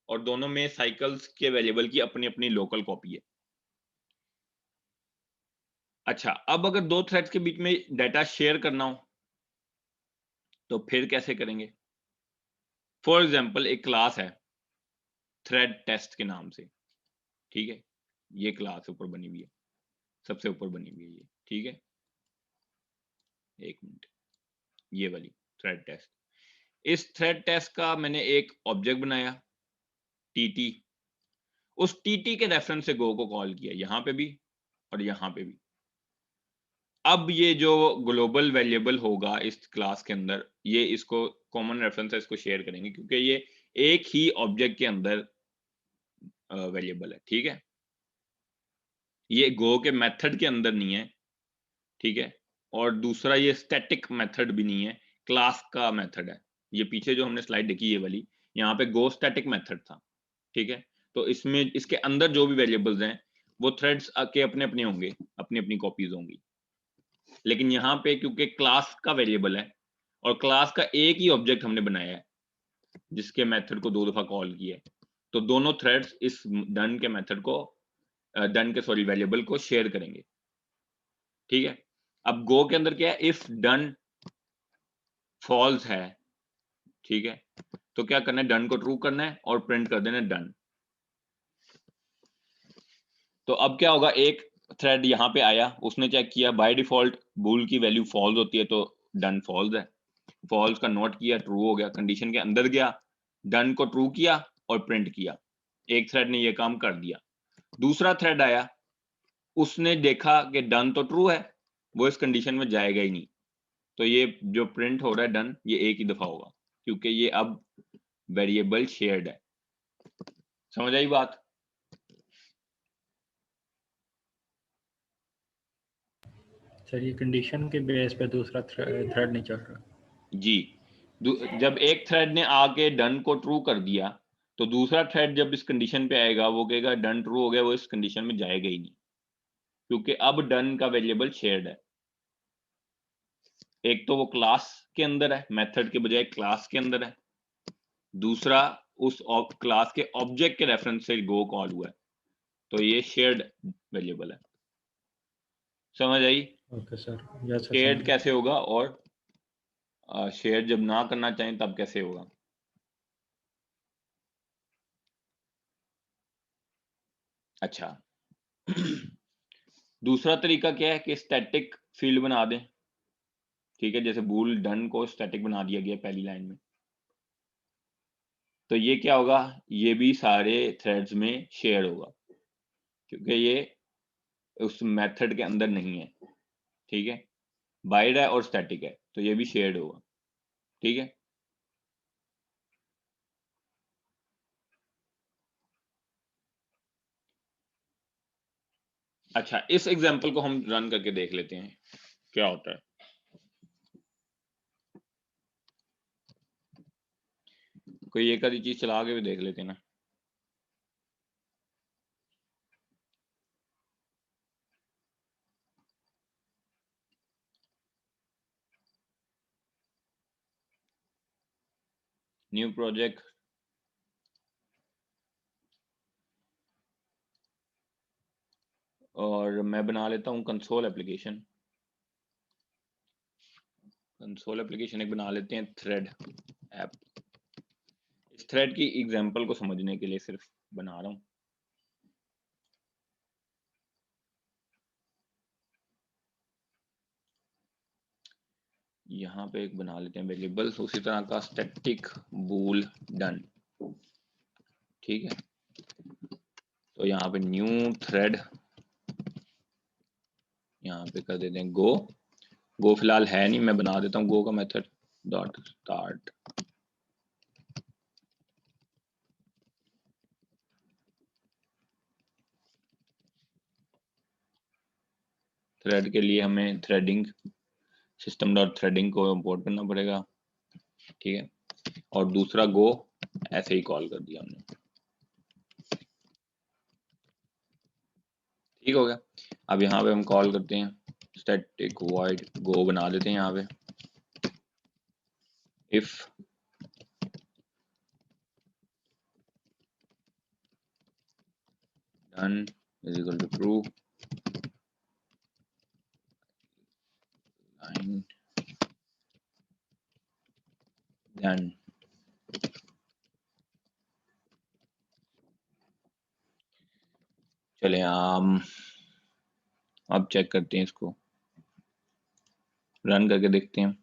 S1: और दोनों में साइकिल्स के वेरिएबल की अपनी अपनी लोकल कॉपी है। अच्छा, अब अगर दो थ्रेड्स के बीच में डाटा शेयर करना हो तो फिर कैसे करेंगे? फॉर एग्जांपल एक क्लास है थ्रेड टेस्ट के नाम से, ठीक है, ये क्लास ऊपर बनी हुई है, सबसे ऊपर बनी हुई है ये, ठीक है, एक मिनट, ये वाली थ्रेड टेस्ट। इस थ्रेड टेस्ट का मैंने एक ऑब्जेक्ट बनाया टीटी, उस टीटी के रेफरेंस से गो को कॉल किया, यहां पे भी और यहां पे भी। अब ये जो ग्लोबल वेरिएबल होगा इस क्लास के अंदर, ये इसको कॉमन रेफरेंस है, इसको शेयर करेंगे क्योंकि ये एक ही ऑब्जेक्ट के अंदर वेरिएबल है, ठीक है, ये गो के मेथड के अंदर नहीं है, ठीक है, और दूसरा ये स्टैटिक मेथड भी नहीं है, क्लास का मेथड है। ये पीछे जो हमने स्लाइड देखी ये वाली, यहाँ पे गो स्टैटिक मेथड था, ठीक है, तो इसमें इसके अंदर जो भी वेरिएबल्स हैं वो थ्रेड्स के अपने अपने होंगे, अपनी अपनी कॉपीज होंगी, लेकिन यहाँ पे क्योंकि क्लास का वेरिएबल है और क्लास का एक ही ऑब्जेक्ट हमने बनाया है जिसके मेथड को 2 दफा कॉल किया है, तो दोनों थ्रेड्स इस डन के मेथड को सॉरी वेरिएबल को शेयर करेंगे, ठीक है। अब गो के अंदर क्या है, इफ डन फॉल्स है, ठीक है, तो क्या करना है, डन को ट्रू करना है और प्रिंट कर देना डन। तो अब क्या होगा, एक थ्रेड यहाँ पे आया, उसने चेक किया बाय डिफॉल्ट बूल की वैल्यू फॉल्स होती है तो डन फॉल्स है, फॉल्स का नोट किया, ट्रू हो गया, कंडीशन के अंदर गया, डन को ट्रू किया और प्रिंट किया, एक थ्रेड ने ये काम कर दिया। दूसरा थ्रेड आया, उसने देखा कि डन तो ट्रू है, वो इस कंडीशन में जाएगा ही नहीं, तो ये जो प्रिंट हो रहा है डन, ये एक ही दफा होगा क्योंकि ये अब वेरिएबल शेयर्ड है। समझ आई बात?
S4: सर ये कंडीशन के बेस पे दूसरा थ्रेड नहीं चल रहा।
S1: जी, जब एक थ्रेड ने आके डन को ट्रू कर दिया तो दूसरा थ्रेड जब इस कंडीशन पे आएगा वो कहेगा डन ट्रू हो गया, वो इस कंडीशन में जाएगा ही नहीं क्योंकि अब डन का वेरिएबल शेयर्ड है। एक तो वो क्लास के अंदर है, मेथड के बजाय क्लास के अंदर है, दूसरा उस क्लास के ऑब्जेक्ट के रेफरेंस से गो कॉल हुआ है, तो ये शेयर्ड वेरिएबल है। समझ आई?
S4: Okay sir, yes sir,
S1: shared
S4: समझ
S1: कैसे होगा और शेयर जब ना करना चाहें तब कैसे होगा? अच्छा दूसरा तरीका क्या है कि स्टैटिक फील्ड बना दें, ठीक है, जैसे बूल डन को स्टैटिक बना दिया गया पहली लाइन में, तो ये क्या होगा, ये भी सारे थ्रेड्स में शेयर होगा क्योंकि ये उस मेथड के अंदर नहीं है, ठीक है, बाइड है और स्टैटिक है, तो ये भी शेयर्ड होगा, ठीक है। अच्छा, इस एग्जांपल को हम रन करके देख लेते हैं क्या होता है। कोई एक आधी चीज चला के भी देख लेते हैं ना। न्यू प्रोजेक्ट, और मैं बना लेता हूँ कंसोल एप्लीकेशन। कंसोल एप्लीकेशन एक बना लेते हैं थ्रेड ऐप। इस थ्रेड की एग्जांपल को समझने के लिए सिर्फ बना रहा हूँ। यहाँ पे एक बना लेते हैं वेरिएबल उसी तरह का स्टैटिक बूल डन, ठीक है, तो यहाँ पे न्यू थ्रेड, यहाँ पे कर देते हैं गो। गो फिलहाल है नहीं, मैं बना देता हूँ गो का मेथड डॉट स्टार्ट। थ्रेड के लिए हमें थ्रेडिंग सिस्टम डॉट थ्रेडिंग को इंपोर्ट करना पड़ेगा, ठीक है, और दूसरा गो ऐसे ही कॉल कर दिया हमने, ठीक हो गया। अब यहाँ पे हम कॉल करते हैं स्टैटिक वॉइड गो बना देते हैं यहाँ पे। If done is equal to true, line done। चले हम अब चेक करते हैं, इसको रन करके देखते हैं।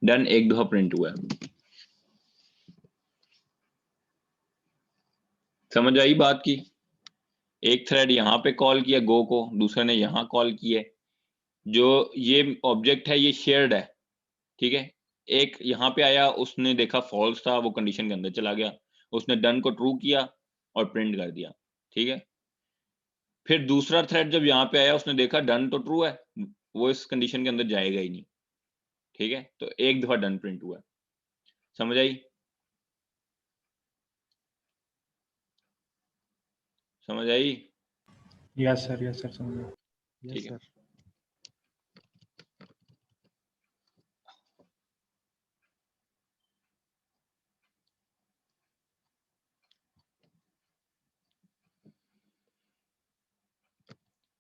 S1: डन एक दफा प्रिंट हुआ है। समझ आई बात की? एक थ्रेड यहाँ पे कॉल किया गो को, दूसरे ने यहाँ कॉल किया। जो ये ऑब्जेक्ट है ये शेयर्ड है, ठीक है। एक यहाँ पे आया, उसने देखा फॉल्स था, वो कंडीशन के अंदर चला गया, उसने डन को ट्रू किया और प्रिंट कर दिया, ठीक है। फिर दूसरा थ्रेड जब यहाँ पे आया, उसने देखा डन तो ट्रू है, वो इस कंडीशन के अंदर जाएगा ही नहीं, ठीक है। तो एक दफा डन प्रिंट हुआ है। समझ आई? समझ आई?
S4: यस सर समझ गया।
S1: ठीक है।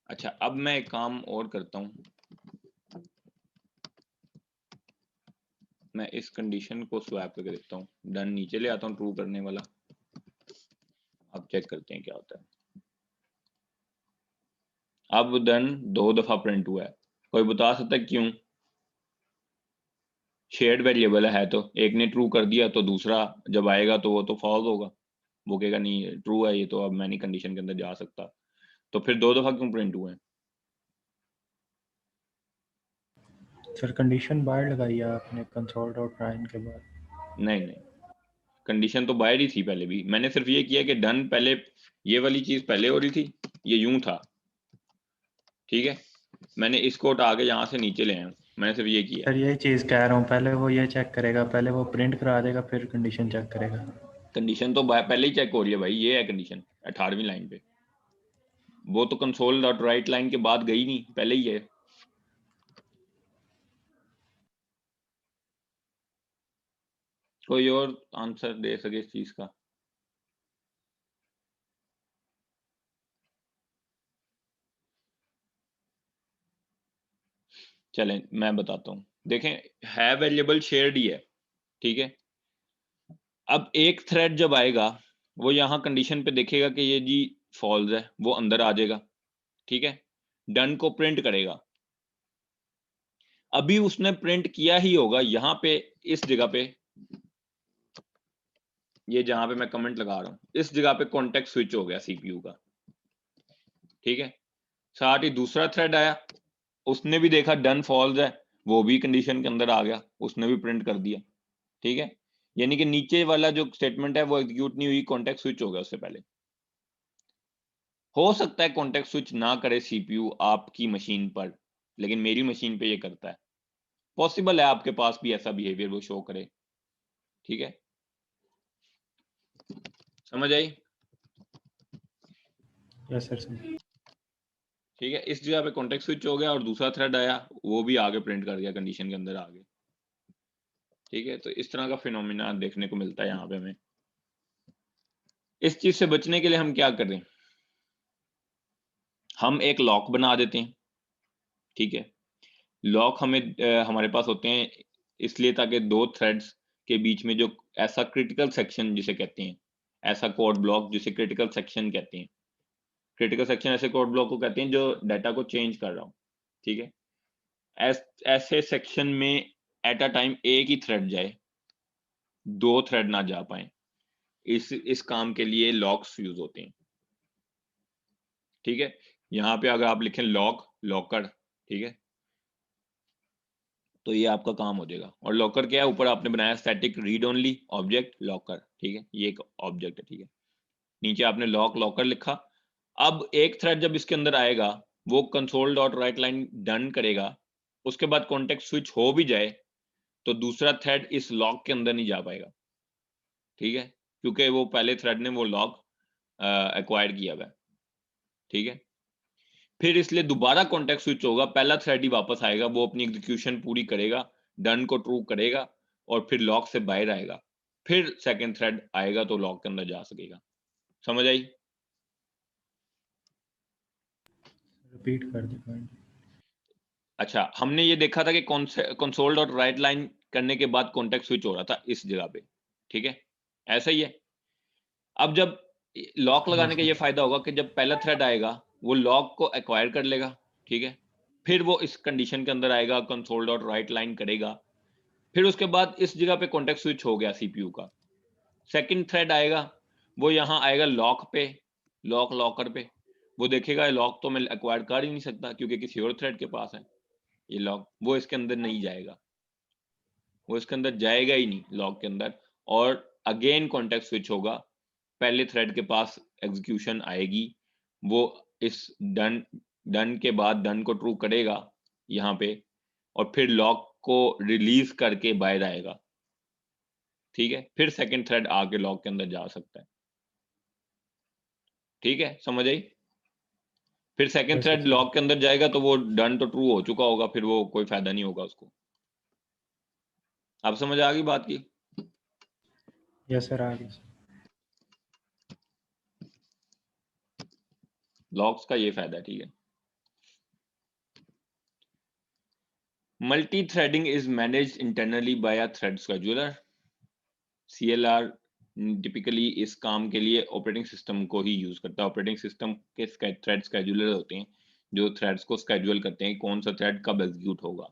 S1: अच्छा, अब मैं एक काम और करता हूं, मैं इस कंडीशन को स्वैप करके देखता हूँ। डन नीचे ले आता हूँ, ट्रू करने वाला। अब चेक करते हैं क्या होता है। अब डन 2 दफा प्रिंट हुआ है। कोई बता सकता है क्यों? शेयर्ड वेरिएबल है, तो एक ने ट्रू कर दिया तो दूसरा जब आएगा तो वो तो फॉल्स होगा, वो कहेगा नहीं ट्रू है ये, तो अब मैं नहीं कंडीशन के अंदर जा सकता। तो फिर 2 दफा क्यों प्रिंट हुए हैं?
S4: सर कंडीशन बाहर लगाई है आपने कंसोल डॉट राइन के बाद।
S1: नहीं, कंडीशन तो बाहर ही थी पहले भी। मैंने सिर्फ ये किया कि डन पहले, ये वाली चीज पहले हो रही थी, ये यूं था, ठीक है। मैंने इसको उठा के यहाँ से नीचे ले आया, मैंने सिर्फ ये किया।
S4: सर यही चीज़ कह रहा हूँ, पहले वो ये चेक करेगा, पहले वो प्रिंट करा देगा फिर कंडीशन चेक करेगा।
S1: कंडीशन तो पहले ही चेक हो रही है भाई, ये है कंडीशन 18वीं लाइन पे। वो तो कंसोल डॉट राइट लाइन के बाद गई नहीं, पहले ही है। कोई और आंसर दे सके इस चीज का? चलें मैं बताता हूँ। देखें, है वेरिएबल शेयर्ड ही है, ठीक है। अब एक थ्रेड जब आएगा, वो यहाँ कंडीशन पे देखेगा कि ये जी फॉल्स है, वो अंदर आ जाएगा, ठीक है। डन को प्रिंट करेगा। अभी उसने प्रिंट किया ही होगा यहाँ पे, इस जगह पे, ये जहां पे मैं कमेंट लगा रहा हूं, इस जगह पे कॉन्टेक्स्ट स्विच हो गया सीपीयू का, ठीक है। साथ ही दूसरा थ्रेड आया, उसने भी देखा डन फॉल्स है, वो भी कंडीशन के अंदर आ गया, उसने भी प्रिंट कर दिया, ठीक है। यानी कि नीचे वाला जो स्टेटमेंट है वो एग्जीक्यूट नहीं हुई, कॉन्टेक्स्ट स्विच हो गया उससे पहले। हो सकता है कॉन्टेक्स्ट स्विच ना करे सीपीयू आपकी मशीन पर, लेकिन मेरी मशीन पे ये करता है। पॉसिबल है आपके पास भी ऐसा बिहेवियर वो शो करे, ठीक है। समझ आई?
S4: यस सर समझ।
S1: ठीक है, इस जगह पे कॉन्टेक्स्ट स्विच हो गया और दूसरा थ्रेड आया, वो भी आगे प्रिंट कर दिया, कंडीशन के अंदर आ गए, ठीक है। तो इस तरह का फिनोमिना देखने को मिलता है यहाँ पे हमें। इस चीज से बचने के लिए हम क्या कर रहे हैं, हम एक लॉक बना देते हैं, ठीक है। लॉक हमें हमारे पास होते हैं इसलिए ताकि दो थ्रेड्स के बीच में जो ऐसा क्रिटिकल सेक्शन जिसे कहते हैं, ऐसा कोड ब्लॉक जिसे क्रिटिकल सेक्शन कहते हैं, क्रिटिकल सेक्शन ऐसे कोड ब्लॉक को कहते हैं जो डाटा को चेंज कर रहा हूँ, ठीक है। ऐसे सेक्शन में एट अ टाइम एक ही थ्रेड जाए, दो थ्रेड ना जा पाए, इस काम के लिए लॉक्स यूज होते हैं, ठीक है। यहाँ पे अगर आप लिखें लॉक लॉकर, ठीक है, तो ये आपका काम हो जाएगा। और लॉकर क्या है, ऊपर आपने बनाया static read only object locker, ठीक है, ये एक ऑब्जेक्ट है, ठीक है। नीचे आपने लॉक लॉकर लिखा। अब एक थ्रेड जब इसके अंदर आएगा, वो console dot right line done करेगा, उसके बाद कॉन्टेक्स्ट स्विच हो भी जाए तो दूसरा थ्रेड इस लॉक के अंदर नहीं जा पाएगा, ठीक है, क्योंकि वो पहले थ्रेड ने वो लॉक एक्वायर किया हुआ है। ठीक है। फिर इसलिए दोबारा कॉन्टेक्स्ट स्विच होगा, पहला थ्रेड ही वापस आएगा, वो अपनी एग्जीक्यूशन पूरी करेगा, डन को ट्रू करेगा और फिर लॉक से बाहर आएगा, फिर सेकंड थ्रेड आएगा तो लॉक के अंदर जा सकेगा। समझ आई?
S4: रिपीट कर दे पॉइंट।
S1: अच्छा, हमने ये देखा था कि कंसोल डॉट राइट लाइन करने के बाद कॉन्टेक्स्ट स्विच हो रहा था इस जगह पे, ठीक है, ऐसा ही है। अब जब लॉक लगाने का ये फायदा होगा कि जब पहला थ्रेड आएगा वो लॉक को एक्वायर कर लेगा, ठीक है, फिर वो इस कंडीशन के अंदर आएगा, कंसोल डॉट राइट लाइन करेगा, फिर उसके बाद इस जगह पे कॉन्टेक्स्ट स्विच हो गया सीपीयू का। सेकंड थ्रेड आएगा, वो यहाँ आएगा लॉक पे, लॉकर पे, वो देखेगा लॉक तो मैं एक्वायर कर ही नहीं सकता क्योंकि किसी और थ्रेड के पास है ये लॉक, वो इसके अंदर नहीं जाएगा, वो इसके अंदर जाएगा ही नहीं लॉक के अंदर, और अगेन कॉन्टेक्स्ट स्विच होगा, पहले थ्रेड के पास एग्जीक्यूशन आएगी, वो इस डन के बाद डन को ट्रू करेगा यहाँ पे, और फिर लॉक को रिलीज करके बाहर आएगा, ठीक है, फिर सेकंड थ्रेड आके लॉक के अंदर जा सकता है, ठीक है, समझ आई? फिर second
S4: yes
S1: thread
S4: sir.
S1: Lock के अंदर जाएगा तो वो डन तो ट्रू हो चुका होगा, फिर वो कोई फायदा नहीं होगा उसको। आप समझ आ गई बात की?
S4: यस सर, आ गया सर।
S1: लॉक्स का ये फायदा है, ठीक है। Multi threading is managed internally by a thread scheduler. CLR typically इस काम के लिए ऑपरेटिंग सिस्टम को ही यूज करता है। ऑपरेटिंग सिस्टम के थ्रेड शेड्यूलर होते हैं जो थ्रेड्स को स्केड्यूल करते हैं कौन सा थ्रेड कब एग्जीक्यूट होगा,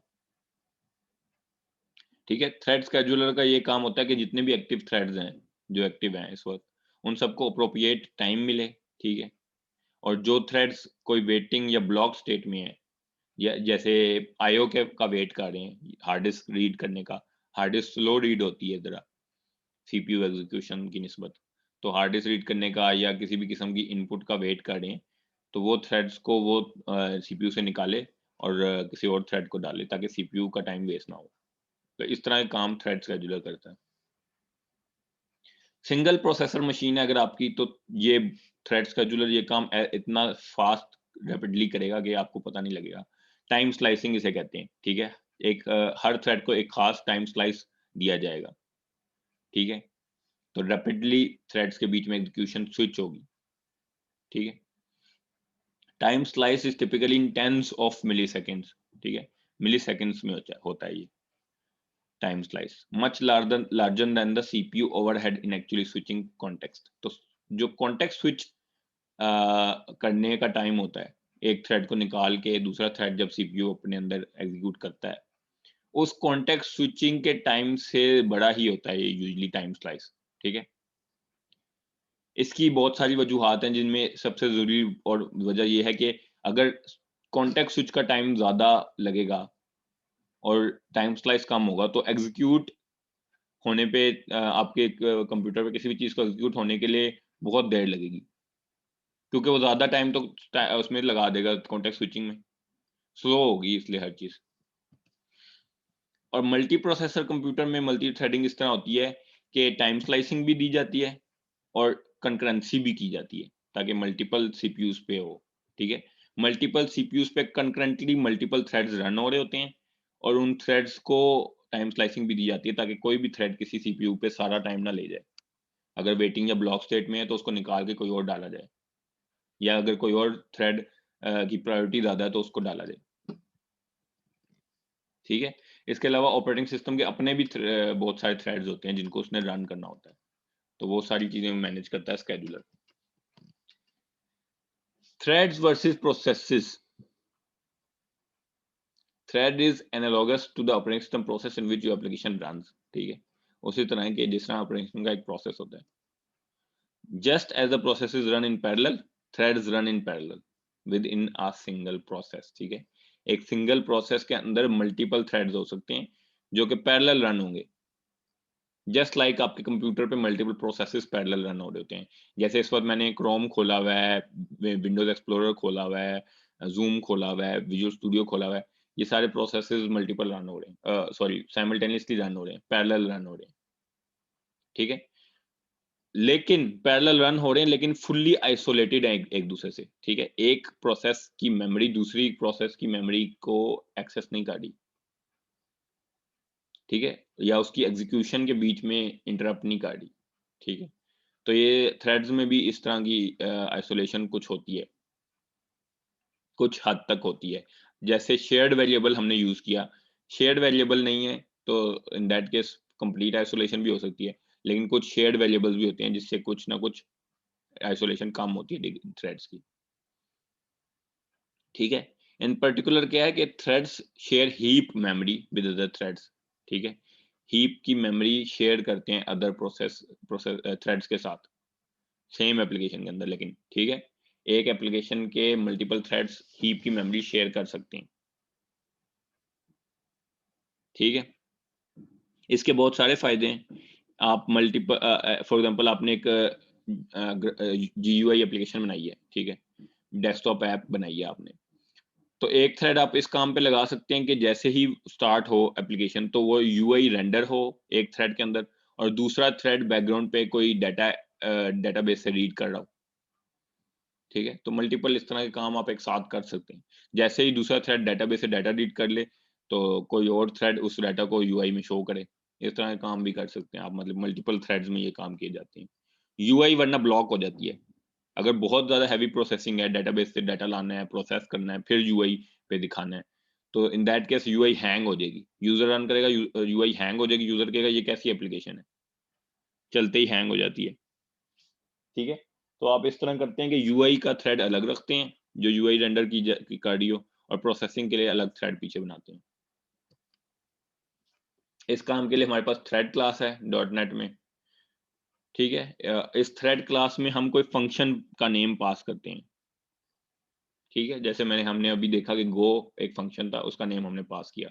S1: ठीक है। थ्रेड शेड्यूलर का ये काम होता है कि जितने भी एक्टिव थ्रेड्स हैं जो एक्टिव हैं इस वक्त, उन सबको अप्रोप्रिएट टाइम मिले, ठीक है, और जो थ्रेड्स कोई वेटिंग या ब्लॉक स्टेट में है, या जैसे आईओ के का वेट कर रहे हैं हार्ड डिस्क रीड करने का, हार्ड डिस्क स्लो रीड होती है जरा सीपीयू एग्जीक्यूशन की निस्बत, तो हार्ड डिस्क रीड करने का या किसी भी किस्म की इनपुट का वेट कर रहे हैं, तो वो थ्रेड्स को वो सीपीयू से निकाले और किसी और थ्रेड को डाले ताकि सीपीयू का टाइम वेस्ट ना हो। तो इस तरह का काम थ्रेड शेड्यूलर करता है। सिंगल प्रोसेसर मशीन है अगर आपकी, तो ये थ्रेड शेड्यूलर ये काम इतना फास्ट रैपिडली करेगा कि आपको पता नहीं लगेगा। टाइम स्लाइसिंग इसे कहते हैं, ठीक है। एक हर थ्रेड को एक खास टाइम स्लाइस दिया जाएगा, ठीक है, तो रैपिडली थ्रेड्स के बीच में एग्जीक्यूशन स्विच होगी, ठीक है। Time slice is typically in tens of milliseconds, ठीक है, मिली सेकेंड्स में होता है ये time slice, much larger than the CPU overhead in actually switching context। तो जो कॉन्टेक्स्ट स्विच करने का टाइम होता है एक थ्रेड को निकाल के दूसरा थ्रेड जब सीपीयू अपने अंदर एग्जीक्यूट करता है, उस कॉन्टेक्स्ट स्विचिंग के टाइम से बड़ा ही होता है ये यूजुअली टाइम स्लाइस, ठीक है। इसकी बहुत सारी वजूहात हैं जिनमें सबसे जरूरी और वजह यह है कि अगर कॉन्टेक्स्ट स्विच का टाइम ज्यादा लगेगा और टाइम स्लाइस कम होगा तो एग्जीक्यूट होने पे आपके कंप्यूटर पे किसी भी चीज को एग्जीक्यूट होने के लिए बहुत देर लगेगी, क्योंकि वो ज्यादा टाइम तो उसमें लगा देगा कॉन्टेक्स्ट स्विचिंग में, स्लो होगी इसलिए हर चीज। और मल्टी प्रोसेसर कंप्यूटर में मल्टी थ्रेडिंग इस तरह होती है कि टाइम स्लाइसिंग भी दी जाती है और कंकरेंसी भी की जाती है ताकि मल्टीपल सीपीयूज पे हो, ठीक है। मल्टीपल सीपीयूज पे कंकरेंटली मल्टीपल थ्रेड्स रन हो रहे होते हैं और उन थ्रेड्स को टाइम स्लाइसिंग भी दी जाती है ताकि कोई भी थ्रेड किसी सीपीयू पे सारा टाइम ना ले जाए। अगर वेटिंग या ब्लॉक स्टेट में है तो उसको निकाल के कोई और डाला जाए, या अगर कोई और थ्रेड की प्रायोरिटी ज्यादा है तो उसको डाला जाए, ठीक है। इसके अलावा ऑपरेटिंग सिस्टम के अपने भी बहुत सारे थ्रेड्स होते हैं जिनको उसने रन करना होता है, तो वो सारी चीजें मैनेज करता है scheduler. Threads versus processes. Thread is analogous to the operating system process in which your application runs, ठीक है, उसी तरह के जिस तरह ऑपरेटिंग सिस्टम का एक प्रोसेस होता है। Just as the processes run in parallel, threads run in parallel within a single process, ठीक है। एक सिंगल प्रोसेस के अंदर मल्टीपल थ्रेड्स हो सकते हैं जो कि पैरेलल रन होंगे, जस्ट लाइक आपके कंप्यूटर पे मल्टीपल प्रोसेसेस पैरेलल रन हो रहे होते हैं। जैसे इस वक्त मैंने क्रोम खोला हुआ है, विंडोज एक्सप्लोरर खोला हुआ है, जूम खोला हुआ है, विजुअल स्टूडियो खोला हुआ है, ये सारे प्रोसेसेस मल्टीपल रन हो रहे हैं, सॉरी साइमल्टेनियसली रन हो रहे हैं, पैरेलल रन हो रहे हैं, ठीक है। लेकिन पैरेलल रन हो रहे हैं, लेकिन फुल्ली आइसोलेटेड है एक दूसरे से, ठीक है। एक प्रोसेस की मेमोरी दूसरी प्रोसेस की मेमोरी को एक्सेस नहीं कर रही, ठीक है, या उसकी एग्जीक्यूशन के बीच में इंटरप्ट नहीं कर रही, ठीक है। तो ये थ्रेड्स में भी इस तरह की आइसोलेशन कुछ होती है, कुछ हद तक होती है। जैसे शेयर्ड वेरिएबल हमने यूज किया, शेयर्ड वेरिएबल नहीं है तो in that case complete isolation भी हो सकती है, लेकिन कुछ शेयर्ड वेरिएबल्स भी होते हैं जिससे कुछ ना कुछ आइसोलेशन कम होती है थ्रेड्स की, ठीक है। इन पर्टिकुलर क्या है कि threads share heap memory with other threads, ठीक है। हीप की मेमोरी शेयर करते हैं अदर प्रोसेस थ्रेड्स के साथ सेम एप्लीकेशन के अंदर, लेकिन ठीक है, एक एप्लीकेशन के मल्टीपल थ्रेड्स हीप की मेमोरी शेयर कर सकते हैं, ठीक है। इसके बहुत सारे फायदे हैं। आप मल्टीपल फॉर एग्जांपल आपने एक जीयूआई एप्लीकेशन बनाई है, ठीक है, डेस्कटॉप ऐप बनाई है आपने, तो एक थ्रेड आप इस काम पे लगा सकते हैं कि जैसे ही स्टार्ट हो एप्लीकेशन तो वो यूआई रेंडर हो एक थ्रेड के अंदर, और दूसरा थ्रेड बैकग्राउंड पे कोई डाटा डेटाबेस से रीड कर रहा हो, ठीक है। तो मल्टीपल इस तरह के काम आप एक साथ कर सकते हैं। जैसे ही दूसरा थ्रेड डेटाबेस से डाटा रीड कर ले तो कोई और थ्रेड उस डाटा को यूआई में शो करे, इस तरह के काम भी कर सकते हैं आप, मतलब मल्टीपल थ्रेड्स में ये काम किए जाते हैं। यूआई वरना ब्लॉक हो जाती है, अगर बहुत ज़्यादा हैवी प्रोसेसिंग है, डेटाबेस से डाटा लाना है, प्रोसेस करना है, फिर यूआई पे दिखाना है, तो in that case UI hang हो जाएगी, यूजर रन करेगा, यूआई हैंग हो जाएगी, यूजर कहेगा ये कैसी एप्लीकेशन है, चलते ही हैंग हो जाती है, ठीक है। तो आप इस तरह करते हैं कि यूआई का थ्रेड अलग रखते हैं जो यूआई रेंडर की कर रही हो, और प्रोसेसिंग के लिए अलग थ्रेड पीछे बनाते हैं। इस काम के लिए हमारे पास थ्रेड क्लास है .NET में, ठीक है। इस थ्रेड क्लास में हम कोई फंक्शन का नेम पास करते हैं, ठीक है। जैसे हमने अभी देखा कि गो एक फंक्शन था, उसका नेम हमने पास किया,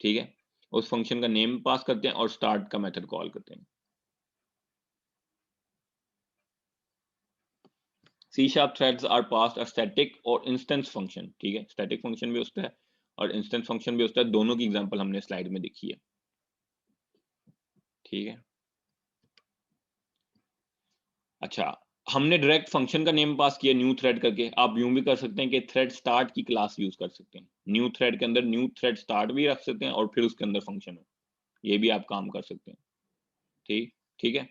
S1: ठीक है। उस फंक्शन का नेम पास करते हैं और स्टार्ट का मेथड कॉल करते हैं। C# threads are passed a static और इंस्टेंस फंक्शन, ठीक है। स्टैटिक फंक्शन भी होता है और इंस्टेंस फंक्शन भी होता है, दोनों की एग्जांपल हमने स्लाइड में देखी है, ठीक है। अच्छा, हमने डायरेक्ट फंक्शन का नेम पास किया न्यू थ्रेड करके, आप यूं भी कर सकते हैं कि थ्रेड स्टार्ट की क्लास यूज कर सकते हैं, न्यू थ्रेड के अंदर न्यू थ्रेड स्टार्ट भी रख सकते हैं और फिर उसके अंदर फंक्शन हो, ये भी आप काम कर सकते हैं, ठीक ठीक है।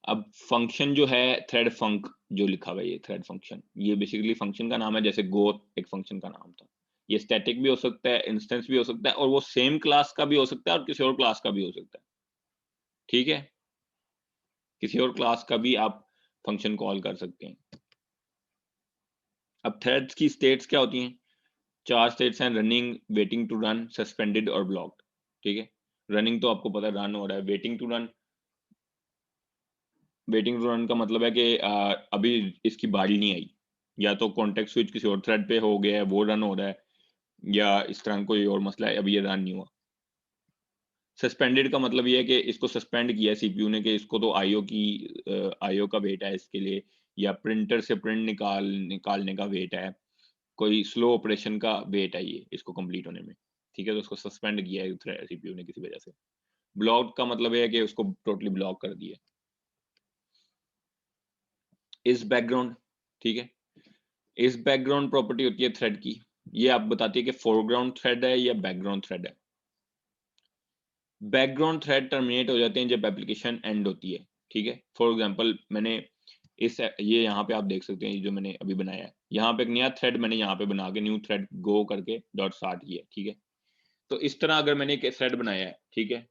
S1: अब फंक्शन जो है थ्रेड फंक जो लिखा हुआ है, ये थ्रेड फंक्शन, ये बेसिकली फंक्शन का नाम है, जैसे गो एक फंक्शन का नाम था। ये स्टैटिक भी हो सकता है, इंस्टेंस भी हो सकता है, और वो सेम क्लास का भी हो सकता है और किसी और क्लास का भी हो सकता है, ठीक है। किसी और क्लास का भी आप फंक्शन कॉल कर सकते हैं। अब थ्रेड्स की स्टेट्स क्या होती हैं? 4 स्टेट्स हैं, running, waiting to run, suspended और ब्लॉक्ड, ठीक है। रनिंग तो आपको पता है रन हो रहा है, waiting to run, waiting to run का मतलब है कि अभी इसकी बारी नहीं आई, या तो कॉन्टेक्स्ट स्विच किसी और थ्रेड पे हो गया है, वो रन हो रहा है, या इस तरह कोई और मसला है, अभी ये रन नहीं हुआ। सस्पेंडेड का मतलब ये है कि इसको सस्पेंड किया है सीपीयू ने, कि इसको तो आईओ का वेट है इसके लिए, या प्रिंटर से प्रिंट निकालने का वेट है, कोई स्लो ऑपरेशन का वेट है ये इसको कंप्लीट होने में, ठीक है। तो उसको सस्पेंड किया है सीपीयू ने किसी वजह से। ब्लॉक का मतलब है कि उसको टोटली ब्लॉक कर दिया। इस बैकग्राउंड, ठीक है, इस बैकग्राउंड प्रॉपर्टी होती है थ्रेड की, ये आप बताती है कि फोरग्राउंड थ्रेड है या बैकग्राउंड थ्रेड है। बैकग्राउंड थ्रेड टर्मिनेट हो जाते हैं जब एप्लीकेशन एंड होती है, ठीक है। फॉर एग्जांपल मैंने ये यहाँ पे आप देख सकते हैं जो मैंने अभी बनाया है, यहाँ पे एक नया थ्रेड मैंने यहाँ पे बना के न्यू थ्रेड गो करके डॉट स्टार्ट किया, ठीक है। तो इस तरह अगर मैंने एक थ्रेड बनाया है, ठीक है,